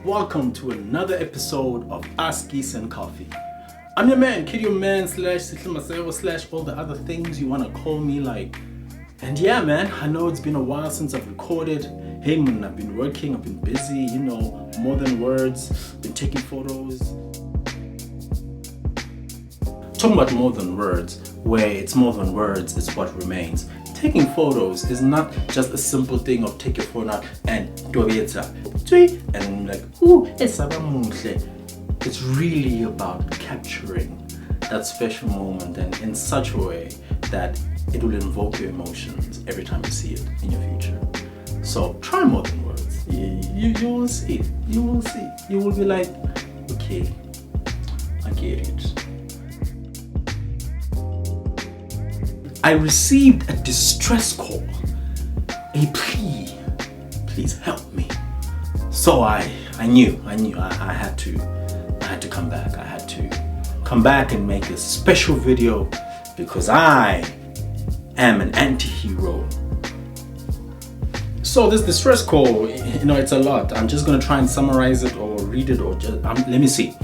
Welcome to another episode of Askees and Coffee. I'm your man, Kid Your Man / / all the other things you want to call me like. And yeah, man, I know it's been a while since I've recorded. Hey man, I've been working, I've been busy, more than words, been taking photos. Talking about more than words, where it's more than words, it's what remains. Taking photos is not just a simple thing of take your phone out and ooh, it's really about capturing that special moment and in such a way that it will invoke your emotions every time you see it in your future. So try more than words. You will see. You will see. You will be like, okay, I get it. I received a distress call, a plea, please help me. So I knew I had to come back. I had to come back and make a special video because I am an anti-hero. So this distress call, it's a lot. I'm just gonna try and summarize it or read it or just, let me see.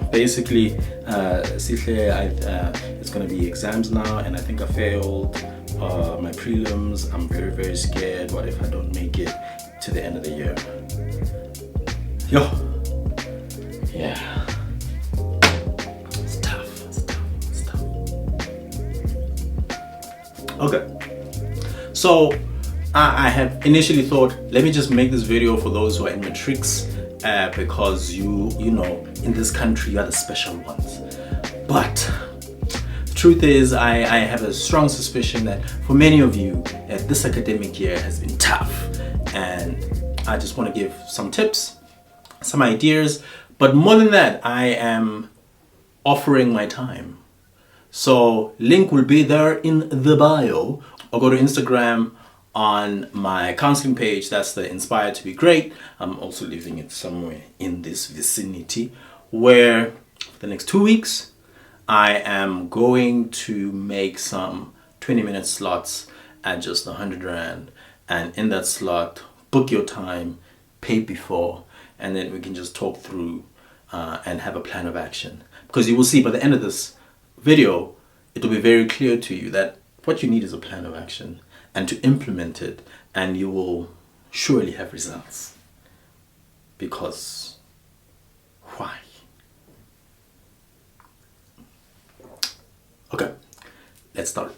Basically, it's gonna be exams now, and I think I failed my prelims. I'm very, very scared. What if I don't make it to the end of the year? Yeah. It's tough. Okay. So I have initially thought, let me just make this video for those who are in matrics, because you know, in this country, you are the special ones. But the truth is, I have a strong suspicion that for many of you, this academic year has been tough. And I just want to give some tips, some ideas, but more than that, I am offering my time. So link will be there in the bio, or go to Instagram on my counseling page. That's the Inspired to Be Great. I'm also leaving it somewhere in this vicinity, where for the next 2 weeks I am going to make some 20-minute slots at just 100 Rand, and in that slot book your time, pay before, and then we can just talk through and have a plan of action. Because you will see by the end of this video, it will be very clear to you that what you need is a plan of action and to implement it, and you will surely have results. Because why? Okay, let's start.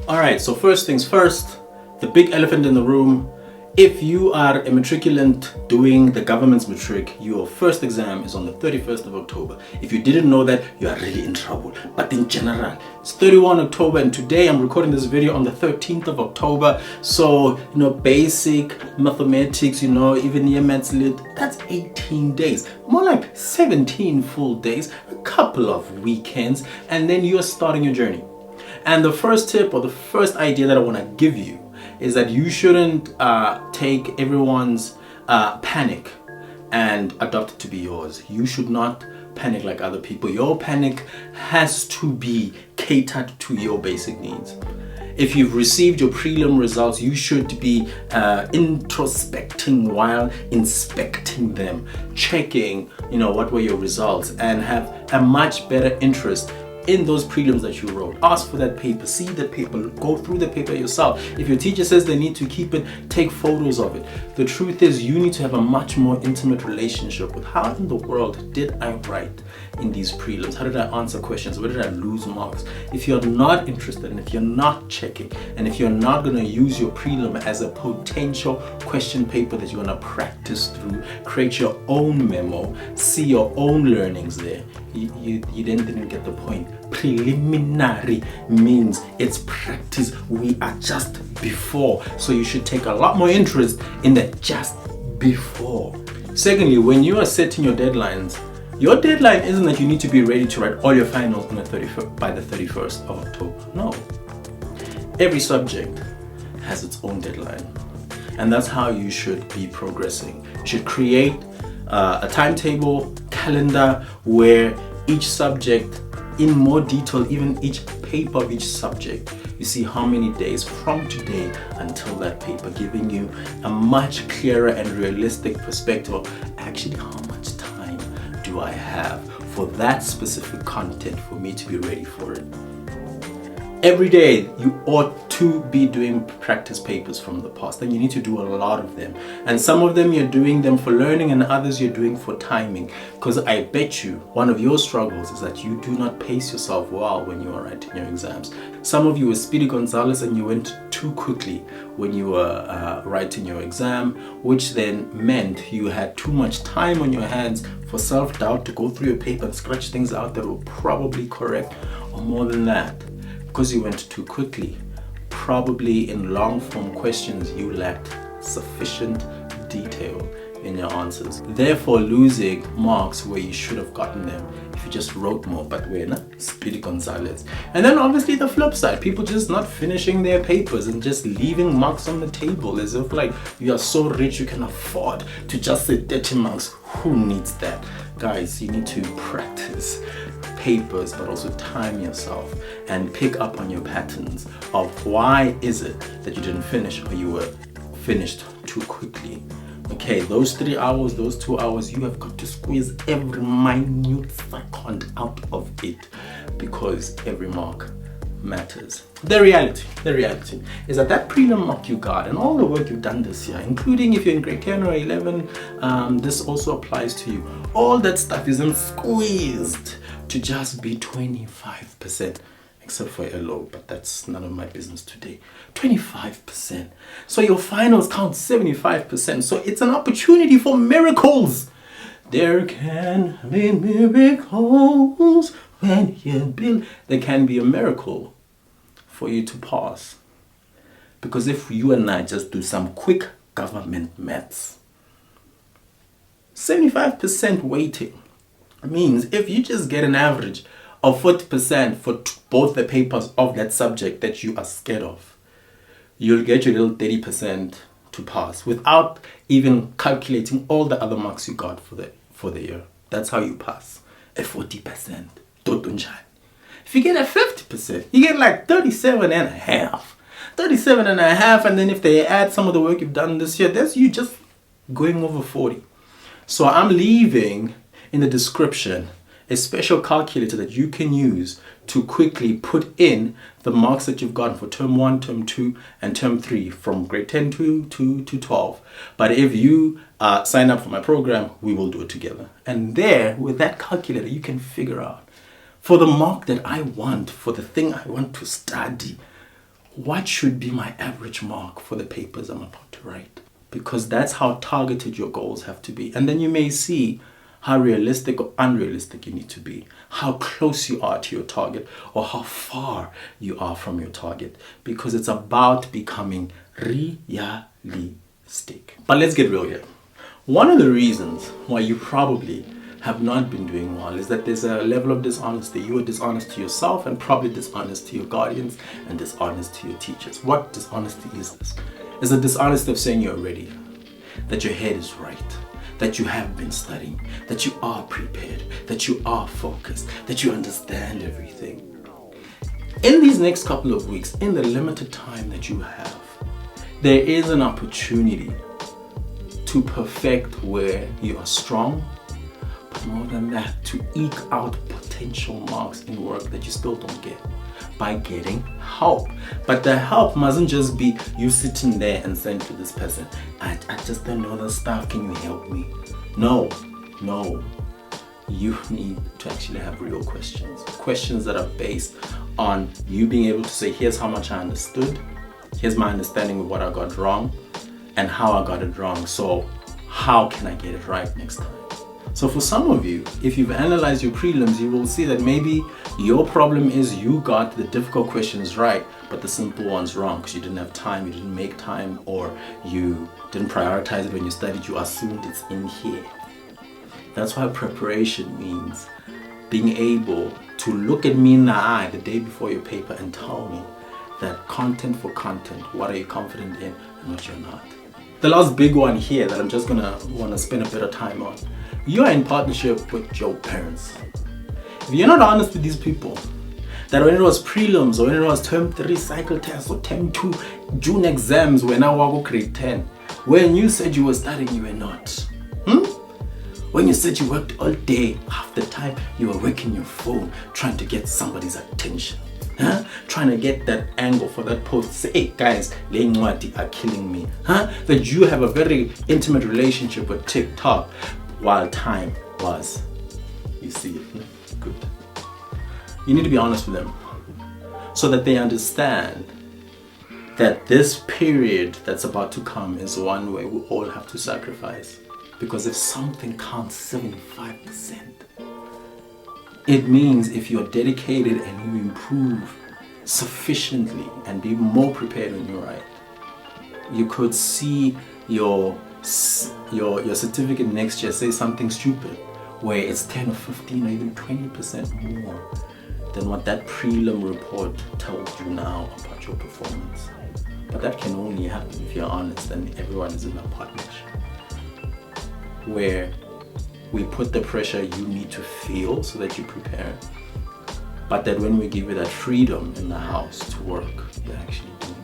Alright, so first things first, the big elephant in the room. If you are a matriculant doing the government's matric, your first exam is on the 31st of October. If you didn't know that, you are really in trouble. But in general, it's 31 October, and today I'm recording this video on the 13th of October. So, basic mathematics, even year maths lit, that's 18 days. More like 17 full days, a couple of weekends, and then you're starting your journey. And the first tip or the first idea that I want to give you is that you shouldn't take everyone's panic and adopt it to be yours. You should not panic like other people. Your panic has to be catered to your basic needs. If you've received your prelim results, you should be introspecting while inspecting them, checking, what were your results, and have a much better interest in those prelims that you wrote. Ask for that paper, see the paper, go through the paper yourself. If your teacher says they need to keep it, take photos of it. The truth is, you need to have a much more intimate relationship with how in the world did I write in these prelims? How did I answer questions? Where did I lose marks? If you're not interested, and if you're not checking, and if you're not going to use your prelim as a potential question paper that you want to practice through, create your own memo, see your own learnings there, you then didn't get the point. Preliminary means it's practice. We are just before. So you should take a lot more interest in the just before. Secondly, when you are setting your deadlines, your deadline isn't that you need to be ready to write all your finals on by the 31st of October. No. Every subject has its own deadline. And that's how you should be progressing. You should create a timetable, calendar, where each subject in more detail, even each paper of each subject, You see how many days from today until that paper, giving you a much clearer and realistic perspective of actually how much time do I have for that specific content for me to be ready for it. Every day you ought to be doing practice papers from the past, and you need to do a lot of them. And some of them you're doing them for learning, and others you're doing for timing. Because I bet you one of your struggles is that you do not pace yourself well when you are writing your exams. Some of you were Speedy Gonzalez and you went too quickly when you were writing your exam, which then meant you had too much time on your hands for self-doubt to go through your paper and scratch things out that were probably correct, or more than that. Because you went too quickly, probably in long form questions you lacked sufficient detail in your answers, therefore losing marks where you should have gotten them if you just wrote more. But we're not Speedy Gonzalez. And then obviously the flip side, people just not finishing their papers and just leaving marks on the table as if like you are so rich you can afford to just say 30 marks. Who needs that? Guys, you need to practice papers, but also time yourself and pick up on your patterns of why is it that you didn't finish, or you were finished too quickly. Okay, those 3 hours, those 2 hours, you have got to squeeze every minute second out of it, because every mark matters. The reality is that prelim mark you got and all the work you've done this year, including if you're in grade 10 or 11, this also applies to you. All that stuff isn't squeezed to just be 25%, except for LO, but that's none of my business today. 25%. So your finals count 75%. So it's an opportunity for miracles. There can be miracles when you build. There can be a miracle for you to pass. Because if you and I just do some quick government maths, 75% weighting means if you just get an average of 40% for both the papers of that subject that you are scared of, you'll get your little 30% to pass without even calculating all the other marks you got for the year. That's how you pass a 40%. If you get a 50%, you get like 37 and a half. 37 and a half, and then if they add some of the work you've done this year, that's you just going over 40. So I'm leaving in the description a special calculator that you can use to quickly put in the marks that you've gotten for term 1, term 2, and term 3 from grade 10 to 12. But if you sign up for my program, we will do it together. And there, with that calculator, you can figure out for the mark that I want, for the thing I want to study, what should be my average mark for the papers I'm about to write. Because that's how targeted your goals have to be. And then you may see how realistic or unrealistic you need to be, how close you are to your target, or how far you are from your target, because it's about becoming realistic. But let's get real here. One of the reasons why you probably have not been doing well is that there's a level of dishonesty. You are dishonest to yourself and probably dishonest to your guardians and dishonest to your teachers. What dishonesty is this? It's a dishonesty of saying you're ready, that your head is right, that you have been studying, that you are prepared, that you are focused, that you understand everything. In these next couple of weeks, in the limited time that you have, there is an opportunity to perfect where you are strong, but more than that, to eke out potential marks in work that you still don't get by getting help. But the help mustn't just be you sitting there and saying to this person, I just don't know the stuff, can you help me? No. You need to actually have real questions that are based on you being able to say, here's how much I understood, here's my understanding of what I got wrong and how I got it wrong, so how can I get it right next time? So for some of you, if you've analyzed your prelims, you will see that maybe your problem is you got the difficult questions right, but the simple ones wrong because you didn't have time, you didn't make time, or you didn't prioritize it when you studied, you assumed it's in here. That's why preparation means being able to look at me in the eye the day before your paper and tell me that content for content, what are you confident in and what you're not. The last big one here that I'm just want to spend a bit of time on. You are in partnership with your parents. If you're not honest with these people, That when it was prelims, or when it was term 3 cycle tests, or term 2 June exams, when I was grade 10, when you said you were studying, you were not. When you said you worked all day, half the time you were working your phone, trying to get somebody's attention. Trying to get that angle for that post. Say, hey guys, le ncwadi are killing me. That you have a very intimate relationship with TikTok while time was. You see it. Good. You need to be honest with them so that they understand that this period that's about to come is one where we all have to sacrifice. Because if something counts 75%, it means if you're dedicated and you improve sufficiently and be more prepared when you write, you could see your certificate next year say something stupid where it's 10 or 15 or even 20% more than what that prelim report tells you now about your performance. But that can only happen if you're honest and everyone is in a partnership where we put the pressure you need to feel so that you prepare, but that when we give you that freedom in the house to work, you're actually doing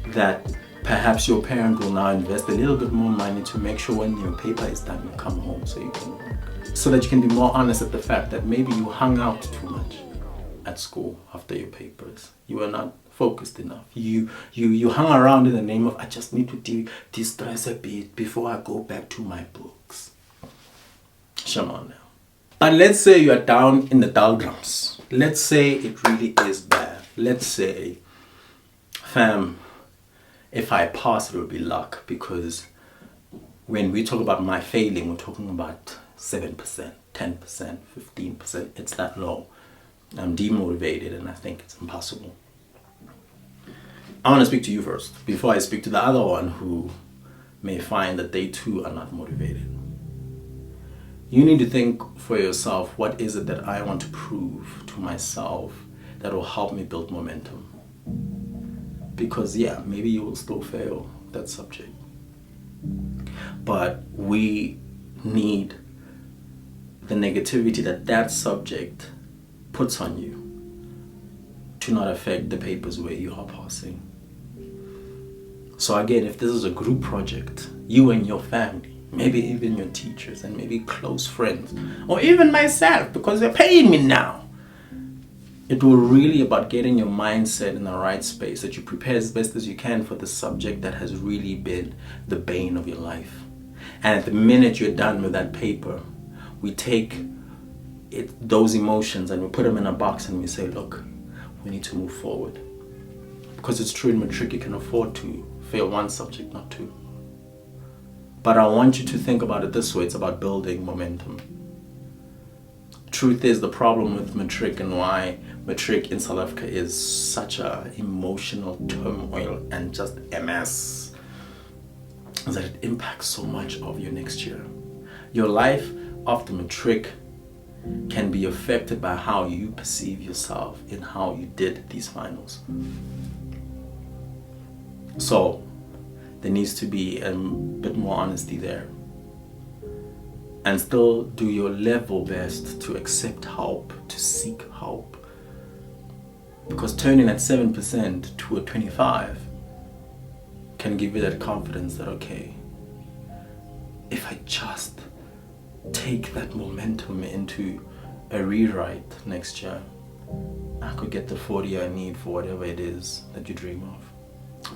it. That perhaps your parent will now invest a little bit more money to make sure when your paper is done, you come home so you can work. So that you can be more honest at the fact that maybe you hung out too much at school after your papers. You were not focused enough. You hung around in the name of, I just need to de-stress a bit before I go back to my books. Come on now. But let's say you are down in the doldrums. Let's say it really is bad. Let's say, fam, if I pass, it will be luck, because when we talk about my failing, we're talking about 7%, 10%, 15%. It's that low. I'm demotivated and I think it's impossible. I want to speak to you first before I speak to the other one who may find that they too are not motivated. You need to think for yourself, what is it that I want to prove to myself that will help me build momentum? Because yeah, maybe you will still fail that subject. But we need the negativity that subject puts on you to not affect the papers where you are passing. So again, if this is a group project, you and your family, maybe even your teachers and maybe close friends, or even myself, because they're paying me now, it will really about getting your mindset in the right space, that you prepare as best as you can for the subject that has really been the bane of your life. And at the minute you're done with that paper, we take those emotions and we put them in a box and we say, look, we need to move forward. Because it's true in matric, you can afford to fail one subject, not two. But I want you to think about it this way, it's about building momentum. Truth is, the problem with matric and why matric in South Africa is such a emotional turmoil and just a mess is that it impacts so much of your next year. Your life after matric can be affected by how you perceive yourself in how you did these finals. So there needs to be a bit more honesty there, and still do your level best to accept help, to seek help, because turning at 7% to a 25 can give you that confidence that, okay, if I just take that momentum into a rewrite next year, I could get the 40 I need for whatever it is that you dream of.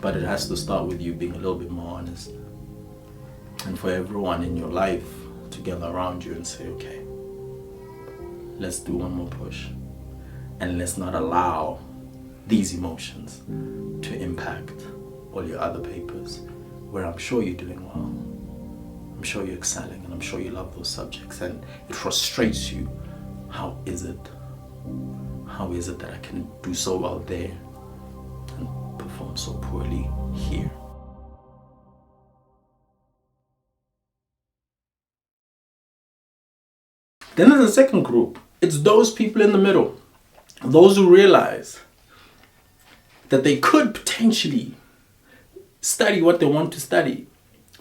But it has to start with you being a little bit more honest, and for everyone in your life to gather around you and say, okay, let's do one more push, and let's not allow these emotions to impact all your other papers where I'm sure you're doing well, I'm sure you're excelling, and I'm sure you love those subjects, and it frustrates you. How is it that I can do so well there and perform so poorly here? Then there's a second group. It's those people in the middle, those who realize that they could potentially study what they want to study,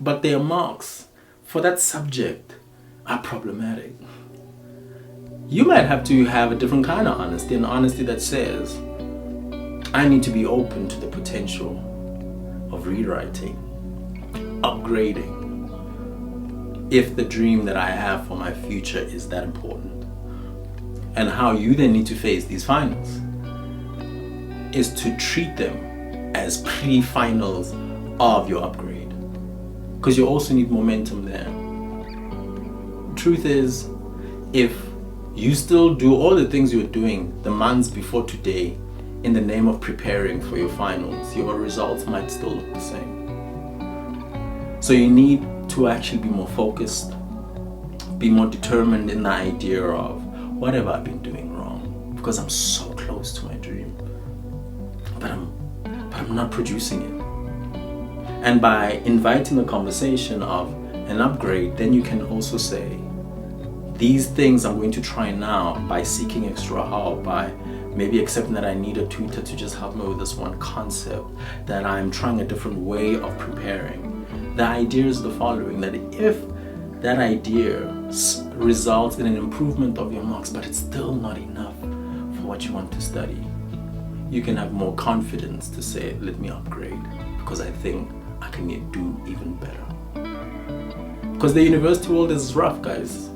but their marks for that subject are problematic. You might have to have a different kind of honesty, an honesty that says, I need to be open to the potential of rewriting, upgrading, if the dream that I have for my future is that important. And how you then need to face these finals is to treat them as pre-finals of your upgrade, because you also need momentum there. Truth is, if you still do all the things you're doing the months before today in the name of preparing for your finals, your results might still look the same. So you need to actually be more focused, be more determined in the idea of, what have I been doing wrong? Because I'm so close to my dream, but I'm not producing it. And by inviting the conversation of an upgrade, then you can also say, these things I'm going to try now by seeking extra help, by maybe accepting that I need a tutor to just help me with this one concept, that I'm trying a different way of preparing. The idea is the following, that if that idea results in an improvement of your marks, but it's still not enough for what you want to study, you can have more confidence to say, let me upgrade, because I think I can do even better. Because the university world is rough, guys.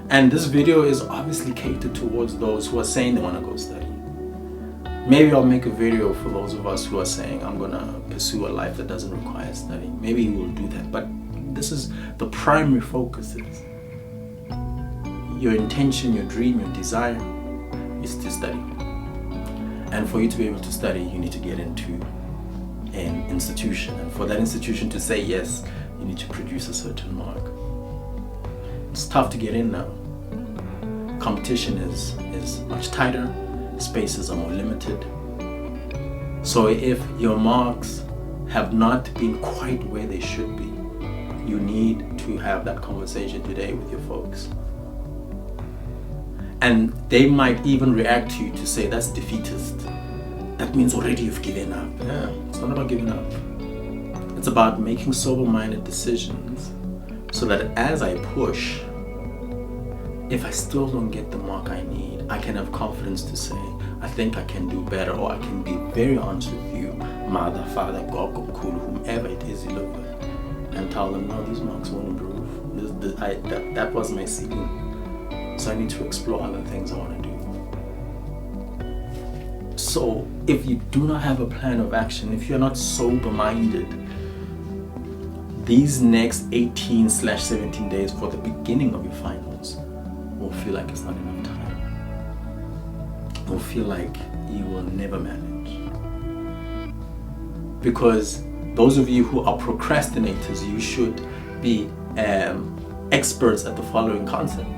And this video is obviously catered towards those who are saying they want to go study. Maybe I'll make a video for those of us who are saying, I'm going to pursue a life that doesn't require study. Maybe we'll do that. But this is the primary focus is your intention, your dream, your desire is to study. And for you to be able to study, you need to get into an institution. And for that institution to say yes, you need to produce a certain mark. It's tough to get in now. Competition is much tighter, spaces are more limited. So if your marks have not been quite where they should be, you need to have that conversation today with your folks. And they might even react to you to say, that's defeatist. That means already you've given up. Yeah, it's not about giving up. It's about making sober-minded decisions so that as I push, if I still don't get the mark I need, I can have confidence to say, I think I can do better, or I can be very honest with you, mother, father, God, Kulu, whomever it is you live with, and tell them, no, these marks won't improve. That was my ceiling. So I need to explore other things I want to do. So if you do not have a plan of action, if you're not sober-minded, these next 18/17 days for the beginning of your finals will feel like it's not enough time. Will feel like you will never manage. Because those of you who are procrastinators, you should be experts at the following concept.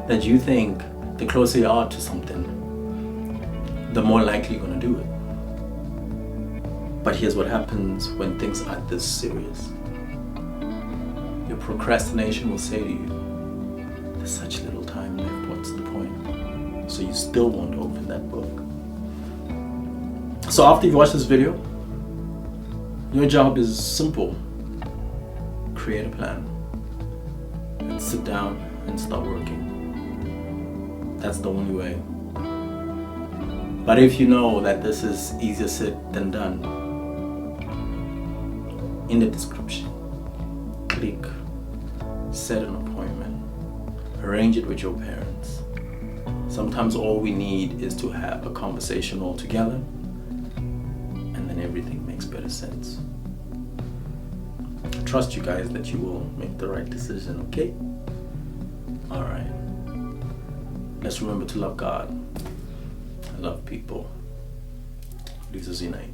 That you think the closer you are to something, the more likely you're going to do it. But here's what happens when things are this serious. Your procrastination will say to you, there's such little time left, what's the point? So you still won't open that book. So after you've watched this video, your job is simple. Create a plan. And sit down and start working. That's the only way. But if you know that this is easier said than done, in the description, click, set an appointment, arrange it with your parents. Sometimes all we need is to have a conversation all together, and then everything makes better sense. I trust you guys that you will make the right decision, okay? Alright. Let's remember to love God and love people. Losers unite.